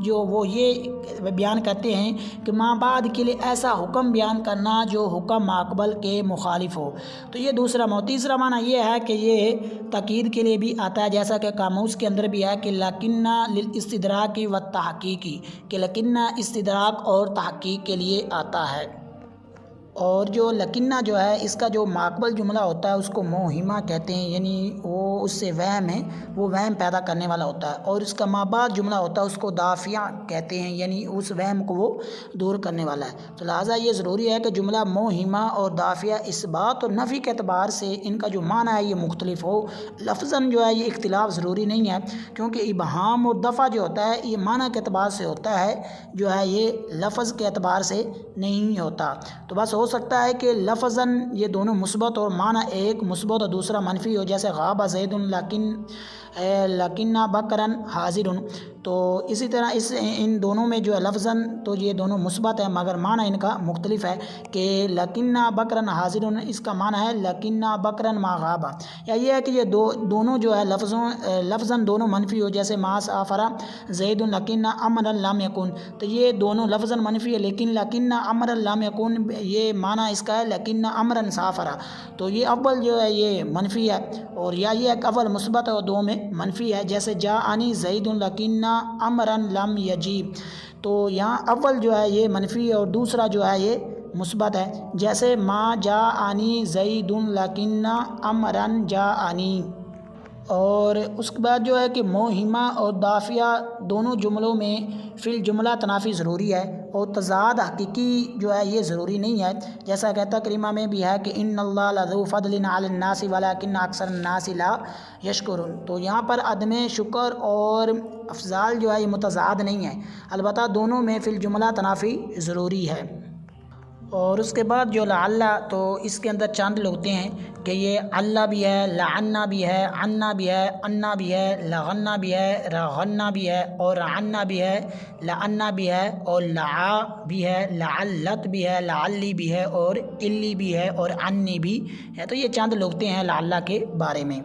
وہ یہ بیان کرتے ہیں کہ ما بعد کے لیے ایسا حکم بیان کرنا جو حکم ماقبل کے مخالف ہو، تو یہ دوسرا معنی۔ تیسرا معنی یہ ہے کہ یہ تاکید کے لیے بھی آتا ہے، جیسا کہ قاموس کے اندر بھی ہے کہ لکنہ للاستدراک والتحقیق، کہ لکنہ استدراک اور تحقیق کے لیے آتا ہے۔ اور جو لکنہ جو ہے اس کا جو ماقبل جملہ ہوتا ہے اس کو موہمہ کہتے ہیں، یعنی وہ اس سے وہم ہے، وہ وہم پیدا کرنے والا ہوتا ہے۔ اور اس کا ما بعد جملہ ہوتا ہے اس کو دافعہ کہتے ہیں، یعنی اس وہم کو وہ دور کرنے والا ہے۔ تو لہٰذا یہ ضروری ہے کہ جملہ موہمہ اور دافعہ اس بات اور نفی کے اعتبار سے ان کا جو معنی ہے یہ مختلف ہو۔ لفظاً جو ہے یہ اختلاف ضروری نہیں ہے، کیونکہ ابہام اور دفع جو ہوتا ہے یہ معنی کے اعتبار سے ہوتا ہے، جو ہے یہ لفظ کے اعتبار سے نہیں ہوتا۔ تو بس ہو سکتا ہے کہ لفظاً یہ دونوں مثبت اور معنی ایک مثبت اور دوسرا منفی ہو، جیسے غاب زید لکنہ بکرن حاضر، تو اسی طرح ان دونوں میں جو ہے لفظاً تو یہ دونوں مثبت ہیں مگر معنی ان کا مختلف ہے، کہ لکنہ بکرن حاضر اس کا معنی ہے لکنہ بکرن ما غاب، یا یہ ہے کہ یہ دونوں جو ہے لفظاً دونوں منفی ہو، جیسے ما سافر زید لکنہ امرا لم یکن، تو یہ دونوں لفظاً منفی ہے، لیکن لکنہ امرا لم یکن یہ معنی اس کا ہے لکنہ امرا سافر، تو یہ اول جو ہے یہ منفی ہے، اور یا یہ ایک اول مثبت ہے اور دو میں منفی ہے، جیسے جاءنی زید لکنہ امرا لم یجیب، تو یہاں اول جو ہے یہ منفی ہے اور دوسرا جو ہے یہ مثبت ہے، جیسے ما جاءنی زید لکنہ امرا جاءنی۔ اور اس کے بعد جو ہے کہ موہمہ اور دافعہ دونوں جملوں میں فی الجملہ تنافی ضروری ہے، اور تضاد حقیقی جو ہے یہ ضروری نہیں ہے، جیسا کہتا کریمہ میں بھی ہے کہ ان اللہ لذو فضل علی الناس ولکن اکثر الناس لا یشکرون، تو یہاں پر عدم شکر اور افضال جو ہے یہ متضاد نہیں ہے، البتہ دونوں میں فی الجملہ تنافی ضروری ہے۔ اور اس کے بعد جو لعل، تو اس کے اندر چند لغتیں ہیں کہ یہ اللہ بھی ہے، لعنا بھی ہے، عنا بھی ہے، انا بھی ہے، لغنا بھی ہے، رغنا بھی ہے، اور عنا بھی ہے، لعنا بھی ہے، اور لعا بھی ہے، لعلت بھی ہے، لعلی بھی ہے، اور الی بھی ہے، اور انی بھی ہے، تو یہ چند لغتیں ہیں لعل کے بارے میں۔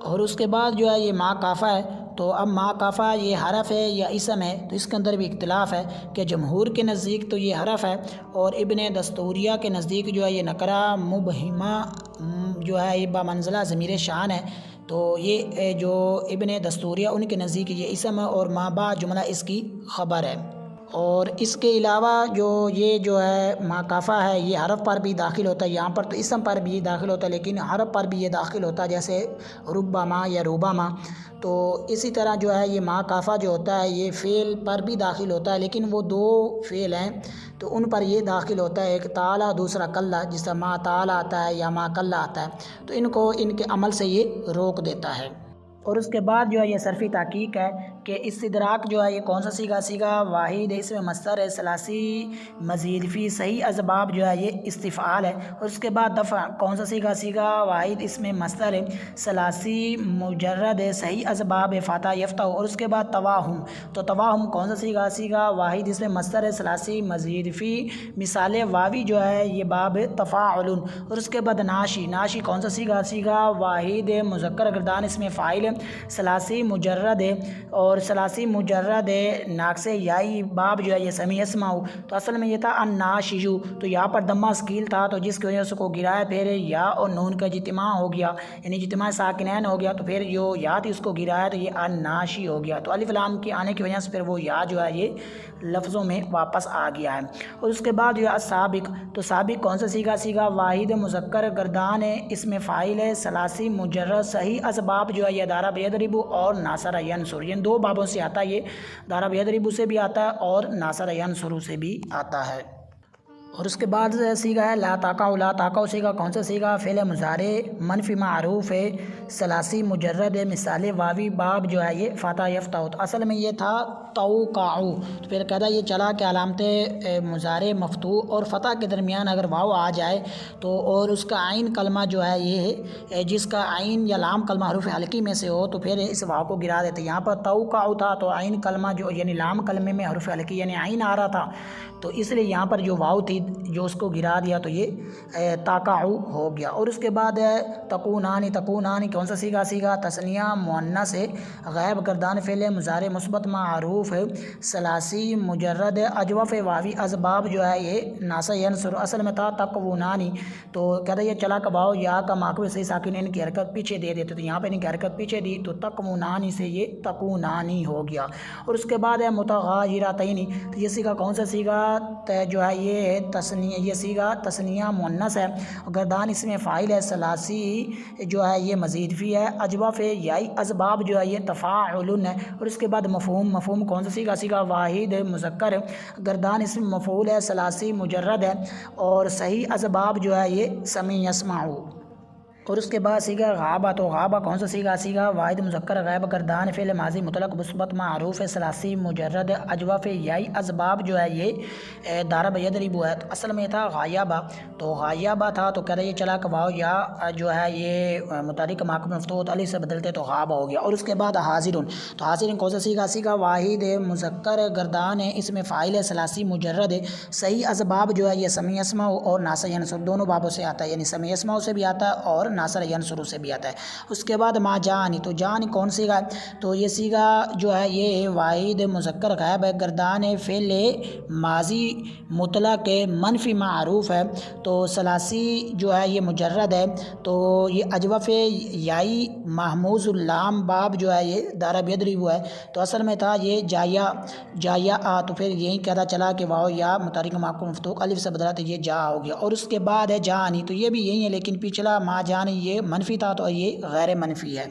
اور اس کے بعد جو ہے یہ ما کافہ ہے، تو اب ما کافا یہ حرف ہے یا اسم ہے، تو اس کے اندر بھی اختلاف ہے کہ جمہور کے نزدیک تو یہ حرف ہے، اور ابن دستوریہ کے نزدیک جو ہے یہ نکرہ مبہمہ جو ہے یہ بمنزلہ ضمیر شان ہے۔ تو یہ جو ابن دستوریہ ان کے نزدیک یہ اسم ہے، اور ما با جملہ اس کی خبر ہے۔ اور اس کے علاوہ یہ جو ہے ما کافا ہے یہ حرف پر بھی داخل ہوتا ہے، یہاں پر تو اسم پر بھی داخل ہوتا ہے لیکن حرف پر بھی یہ داخل ہوتا ہے، جیسے ربما یا روبما۔ تو اسی طرح جو ہے یہ ما کافا جو ہوتا ہے یہ فعل پر بھی داخل ہوتا ہے، لیکن وہ دو فعل ہیں تو ان پر یہ داخل ہوتا ہے، ایک تعالی دوسرا کلا، جس طرح ما تعالی آتا ہے یا ما کلا آتا ہے، تو ان کو ان کے عمل سے یہ روک دیتا ہے۔ اور اس کے بعد جو ہے یہ صرفی تحقیق ہے کہ استدراک جو ہے یہ کون سا سیگا واحد ہے، اس میں مصدر ہے ثلاثی مزید فی، صحیح اسباب جو ہے یہ استفعال ہے۔ اور اس کے بعد دفع کون سا سیگا واحد، اس میں مصدر ہے ثلاثی مجرد ہے، صحیح اسباب ہے فاتح یفتح۔ اور اس کے بعد تواہم، تو تواہم کون سا سیگا واحد، اس میں مصدر ہے ثلاثی مزید فی، مثال واوی جو ہے یہ باب تفاعل۔ اور اس کے بعد ناشی کون سا سیگا واحد ہے، مذکر گردان، اس میں فاعل ہے ثلاثی مجرد ہے، اور ثلاثی مجرد ہے ناقص یائی، باب جو ہے یہ سمیع اسمع۔ تو اصل میں یہ تھا الناشیو، تو یہاں پر دمہ ثقیل تھا تو جس کی وجہ سے کو گرایا، پھر یا اور نون کا اجتماع ہو گیا، یعنی اجتماع ساکنین ہو گیا، تو پھر جو یا تھی اس کو گرایا تو یہ الناشی ہو گیا، تو الف لام کے آنے کی وجہ سے پھر وہ یا جو ہے یہ لفظوں میں واپس آ گیا ہے۔ اور اس کے بعد جو ہے سابق، تو سابق کون سا سیگا واحد مذکر گردان ہے، اس میں فاعل ہے ثلاثی مجرد، صحیح اسباب جو ہے یہ ضرب یضرب اور ناصر ینصر، یہ دو بابوں سے آتا ہے، یہ ضرب یضرب سے بھی آتا ہے اور ناصر ینصر سے بھی آتا ہے۔ اور اس کے بعد سیگا ہے لا تاقع سیگا کون سا سیگا، فعل مضارع منفی معروف ہے ثلاثی مجرد ہے، مثال واوی، باب جو ہے یہ فاتح یفتح۔ تو اصل میں یہ تھا توقعو، تو پھر کہتا یہ چلا کہ علامت مضارع مفتوح اور فتح کے درمیان اگر واو آ جائے تو، اور اس کا عین کلمہ جو ہے یہ ہے جس کا عین یا لام کلمہ حروف حلقی میں سے ہو تو پھر اس واو کو گرا دیتے۔ یہاں پر توقعو تھا تو عین کلمہ جو یعنی لام کلمے میں حروف حلقی یعنی عین آ رہا تھا، تو اس لیے یہاں پر جو واو تھی جو اس کو گرا دیا تو یہ تاقعو ہو گیا۔ اور اس کے بعد ہے تکونانی کون سا سیگا تثنیہ مؤنث ہے، غائب گردان، فعل مضارع مثبت معروف ہے ثلاثی مجرد ہے، اجوف واوی، اسباب جو ہے یہ ناصر ینصر، اصل میں تھا تکونانی، تو کہتا یہ چلا کباؤ یا کا ماقبل صحیح ساکن ان کی حرکت پیچھے دے دیتے، تو یہاں پہ ان کی حرکت پیچھے دی تو تکونانی سے یہ تکونانی ہو گیا۔ اور اس کے بعد ہے متغایرتین، تو یہ سیگا کون سا سیگا جو ہے یہ تثنیہ، یہ سیگا تثنیہ مؤنث ہے، گردان اس میں فاعل ہے ثلاثی جو ہے یہ مزید فی ہے، اجوف یائی، اسباب جو ہے یہ تفاعل ہے۔ اور اس کے بعد مفہوم کون سا سیگا واحد مذکر ہے، گردان اس میں مفعول ہے ثلاثی مجرد ہے، اور صحیح اسباب جو ہے یہ سمیع یسمع۔ اور اس کے بعد سیگا غابہ، تو غابہ کون سا سیگا واحد مذکر غائب گردان، فعل ماضی مطلق مثبت معروف ہے ثلاثی مجرد اجوف یائی، اسباب جو ہے یہ ضرب یضرب ہے، تو اصل میں تھا غایبہ، تو غایبہ تھا تو کہہ رہے یہ چلا کہ واو یا جو ہے یہ متحرک ماقبل مفتوح الف سے بدلتے تو غابہ ہو گیا۔ اور اس کے بعد حاضرون، تو حاضرون کون سا سیگا واحد مذکر گردان ہے، اس میں فاعل ہے ثلاثی مجرد ہے، صحیح اسباب جو ہے یہ سمیع یسمع اور ناصر ینصر، دونوں بابوں سے آتا ہے، یعنی سمیع یسمع سے بھی آتا ہے اور ناصر ینصر سے بھی آتا ہے۔ اس کے بعد ما جانی، تو جانی کون سیگا، تو یہ سیگا جو ہے یہ واحد مذکر غائب ہے گردان ہے، فعل ماضی مطلق منفی معروف ہے، تو ثلاثی جو ہے یہ مجرد ہے، تو یہ اجوف یائی محموز اللام، باب جو ہے یہ ضرب یضرب ہے، تو اصل میں تھا یہ جایا تو پھر یہی کہتا چلا کہ واو یا متحرک ماقبل مفتوح الف سے بدلا تو یہ جا ہو گیا۔ اور اس کے بعد ہے جانی، تو یہ بھی یہی ہے لیکن پچھلا ما جانی یہ منفی تھا تو یہ غیر منفی ہے۔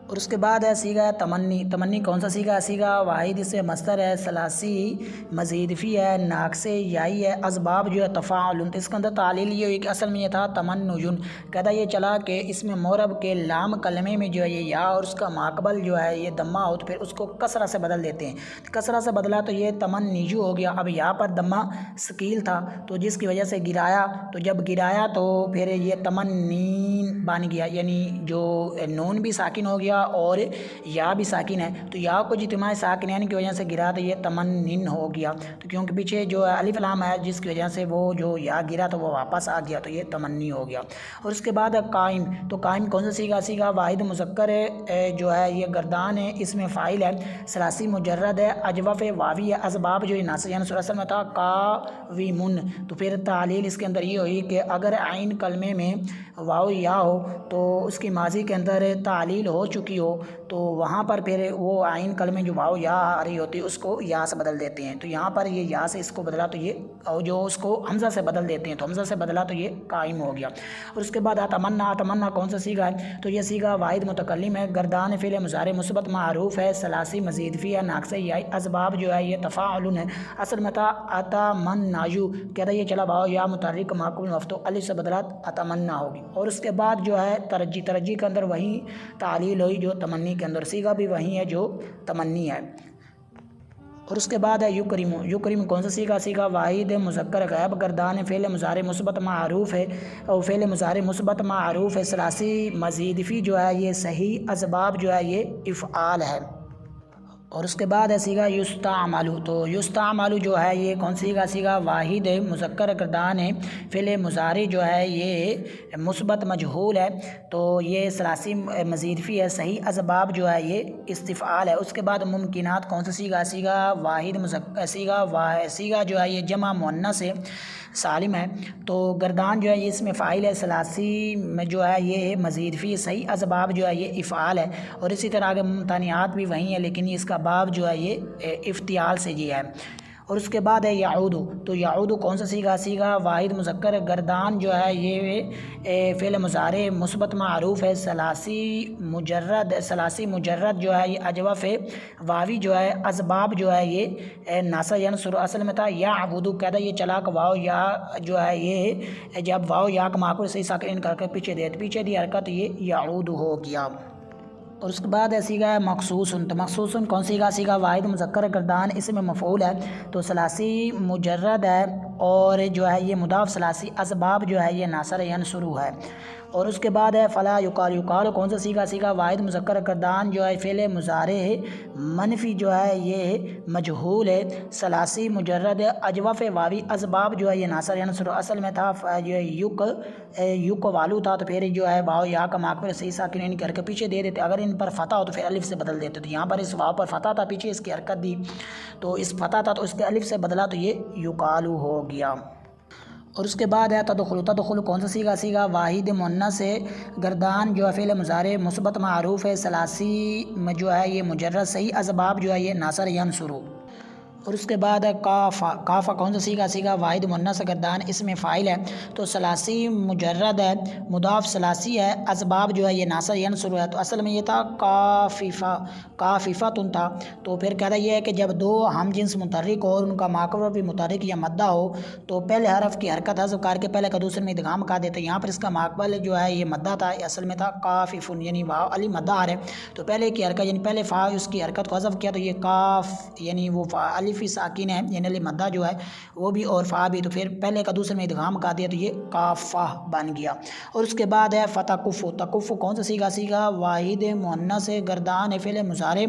اور اس کے بعد ہے سیگا تمنی کون سا سیگا واحد سے مصدر ہے ثلاثی مزید فی ہے ناقص یائی ہے، اسباب جو ہے تفاعل، اس کے اندر تعلیل یہ ہوئی کہ اصل میں یہ تھا تمنیون، کہتا یہ چلا کہ اس میں مورب کے لام کلمے میں جو ہے یہ یا اور اس کا ماقبل جو ہے یہ دمہ ہو تو پھر اس کو کسرہ سے بدل دیتے ہیں، کسرہ سے بدلا تو یہ تمنیجو ہو گیا۔ اب یہاں پر دمہ ثقیل تھا تو جس کی وجہ سے گرایا، تو جب گرایا تو پھر یہ تمنین بن گیا، یعنی جو نون بھی ساکن ہو گیا گا اور یا بھی ساکن ہے تو یا کو اجتماع ساکنین کی وجہ سے گرا تو یہ تمنن ہو گیا، تو کیونکہ پیچھے جو الف لام ہے جس کی وجہ سے وہ جو یا گرا تو وہ واپس آ گیا تو یہ تمنی ہو گیا۔ اور اس کے بعد قائم، تو قائم کون سا سیگا؟ سیگا واحد مذکر جو ہے یہ گردان ہے، اس میں فاعل ہے، ثلاثی مجرد ہے، اجوف واوی ہے، اسباب جو ناصب یعنی اصل میں تھا قاویمن، تو پھر تعلیل اس کے اندر یہ ہوئی کہ اگر عین کلمے میں واو یا ہو تو اس کی ماضی کے اندر تعلیل ہو چکی ہو تو وہاں پر پھر وہ عین کلمے جو واو یا آ رہی ہوتی ہے اس کو یا سے بدل دیتے ہیں، تو یہاں پر یہ یا سے اس کو بدلا تو یہ اور جو اس کو حمزہ سے بدل دیتے ہیں تو حمزہ سے بدلا تو یہ قائم ہو گیا۔ اور اس کے بعد اتمنا، اتمنا کون سا سیگا ہے؟ تو یہ سیگا واحد متکلم ہے، گردان فعل مضارع مثبت معروف ہے، ثلاثی مزید فی ہے، ناقص یا، اسباب جو ہے یہ تفاعل ہے، اصل میں تھا اتمنایو، کہتا یہ چلا باؤ یا متحرک معقول مفتوح الف سے بدلا اتمنا ہوگی۔ اور اس کے بعد جو ہے ترجی، ترجی کے اندر وہی تعلیل ہوئی جو تمنی کے اندر، سیگا بھی وہی ہے جو تمنی ہے۔ اور اس کے بعد ہے یکرم، یکرم کون سا سیگا؟ سیگا واحد مذکر غائب گردان فعل مضارع مثبت معروف ہے، اور فعل مضارع مثبت معروف ہے، ثلاثی مزید فی جو ہے یہ صحیح، اسباب جو ہے یہ افعال ہے۔ اور اس کے بعد ہے سیگا یستعمل، تو یستعمل جو ہے یہ کون سیگا؟ سیگا واحد مذکر گردان ہے، فعل مضارع جو ہے یہ مثبت مجہول ہے تو یہ ثلاثی مزید فی ہے، صحیح، اسباب جو ہے یہ استفعال ہے۔ اس کے بعد ممکنات کون سا سیگا؟ سیگا واحد مذکر، سیگا جو ہے یہ جمع مؤنث ہے، سالم ہے، تو گردان جو ہے یہ اس میں فاعل ہے، ثلاثی میں جو ہے یہ مزید فی، صحیح، اسباب جو ہے یہ افعال ہے۔ اور اسی طرح آگے ممتنعات بھی وہی ہیں لیکن اس کا باب جو ہے یہ افتعال سے یہ ہے۔ اور اس کے بعد ہے یعود، تو یعود کون سا سیگا؟ سیگا واحد مذکر گردان جو ہے یہ فعل مضارع مثبت معروف ہے، ثلاثی مجرد جو ہے یہ اجوف واوی جو ہے، اسباب جو ہے یہ ناصب ینصر اصل میں تھا یعبد، کہتا یہ چلا کہ واو یا جو ہے یہ جب واو یا کا معقول صحیح ساکن کر کے پیچھے دی حرکت یہ یعود ہو گیا۔ اور اس کے بعد ہے سیگا ہے مخصوص، تو مخصوص کون سیگا؟ سیگا واحد مذکر گردان اس میں مفعول ہے تو ثلاثی مجرد ہے اور جو ہے یہ مضاف، ثلاثی، اسباب جو ہے یہ ناصر ینصر ہے۔ اور اس کے بعد ہے فلا یقال، یقال کون سا سیگا؟ سیگا واحد مذکر گردان جو ہے فعل مضارع ہے، منفی جو ہے یہ مجہول ہے، ثلاثی مجرد ہے، اجوف واوی، اسباب جو ہے یہ ناصر ینصر اصل میں تھا یک والو تھا تو پھر جو ہے واو یا کا معقول صحیح ساکن کر کے پیچھے دے دیتے، اگر ان پر فتح ہو تو پھر الف سے بدل دیتے، تو یہاں پر اس واو پر فتح تھا، پیچھے اس کی حرکت دی تو اس فتح تھا تو اس کے الف سے بدلا تو یہ یقالو ہو گیا۔ اور اس کے بعد ہے تدخل، تدخل کون سا سیگا؟ سیگا واحد مؤنث ہے، گردان جو ہے فعل مضارع مثبت معروف ہے، ثلاثی میں جو ہے یہ مجرد، صحیح، اسباب جو ہے یہ ناصر ینصر۔ اور اس کے بعد ہے کافا، کافا کون سا سیگا؟ سیگا واحد مؤنث گردان اس میں فاعل ہے تو ثلاثی مجرد ہے، مضاف ثلاثی ہے، اسباب جو ہے یہ ناصر ینصر ہے، تو اصل میں یہ تھا کاففہ، کاففتن تھا، تو پھر کہتا یہ ہے کہ جب دو ہم جنس متحرک ہو اور ان کا ماقبل بھی متحرک یا مدہ ہو تو پہلے حرف کی حرکت حذف کر کے پہلے کا دوسرے میں ادغام کر دیتے، یہاں پر اس کا ماقبل جو ہے یہ مدہ تھا، اصل میں تھا کاففن یعنی واو علی مدہ ہے، تو پہلے کی حرکت یعنی پہلے فا اس کی حرکت کو حذف کیا تو یہ کاف یعنی وہ الف ساکن ہے یعنی علی مدہ جو ہے وہ بھی اور فا بھی، تو پھر پہلے کا دوسرے میں ادغام کر دیا تو یہ کافہ بن گیا۔ اور اس کے بعد ہے فتکف، تکف کون سا سیگا؟ سیگا واحد مؤنث گردان فعل مضارع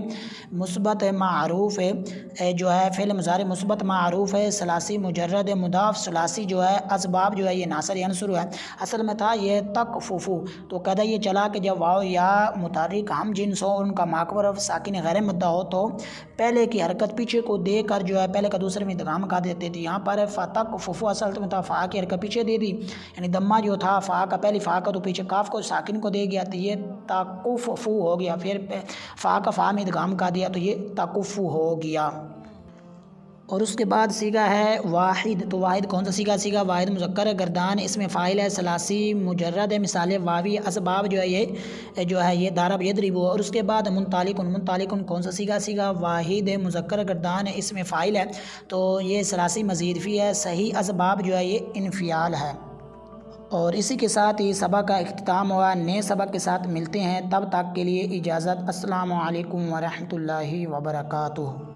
مثبت معروف ہے جو ہے فعل مضارع مثبت معروف ہے، ثلاثی مجرد مضاف ثلاثی جو ہے، اسباب جو ہے یہ ناصر ینصر ہے، اصل میں تھا یہ تکففو، تو کہتا یہ چلا کہ جب واو یا متحرک ہم جنس ہو ان کا ماقبل ساکن غیر مدہ ہو تو پہلے کی حرکت پیچھے کو دے کر جو ہے پہلے کا دوسرے میں ادغام کر دیتے تھے، یہاں پر فتکففو اصل میں تھا فا کی حرکت پیچھے دے دی یعنی دمہ جو تھا فا کا پہلی فا کا تو پیچھے کاف کو ساکن کو دے گیا تو یہ تکففو ہو گیا، پھر فا کا فا میں ادغام کر دیا تو یہ تکفو ہو گیا۔ اور اس کے بعد سیگا ہے واحد، تو واحد کون سا سیگا؟ سیگا واحد مذکر گردان اس میں فاعل ہے، ثلاثی مجرد ہے، مثال واوی، اسباب جو ہے یہ ضرب یضرب۔ اور اس کے بعد منطلقن، منطلقن کون سا سیگا؟ سیگا واحد مذکر گردان اس میں فاعل ہے تو یہ ثلاثی مزید فی ہے، صحیح، اسباب جو ہے یہ انفعال ہے۔ اور اسی کے ساتھ ہی سبق کا اختتام ہوا، نئے سبق کے ساتھ ملتے ہیں، تب تک کے لیے اجازت، السلام علیکم ورحمۃ اللہ وبرکاتہ۔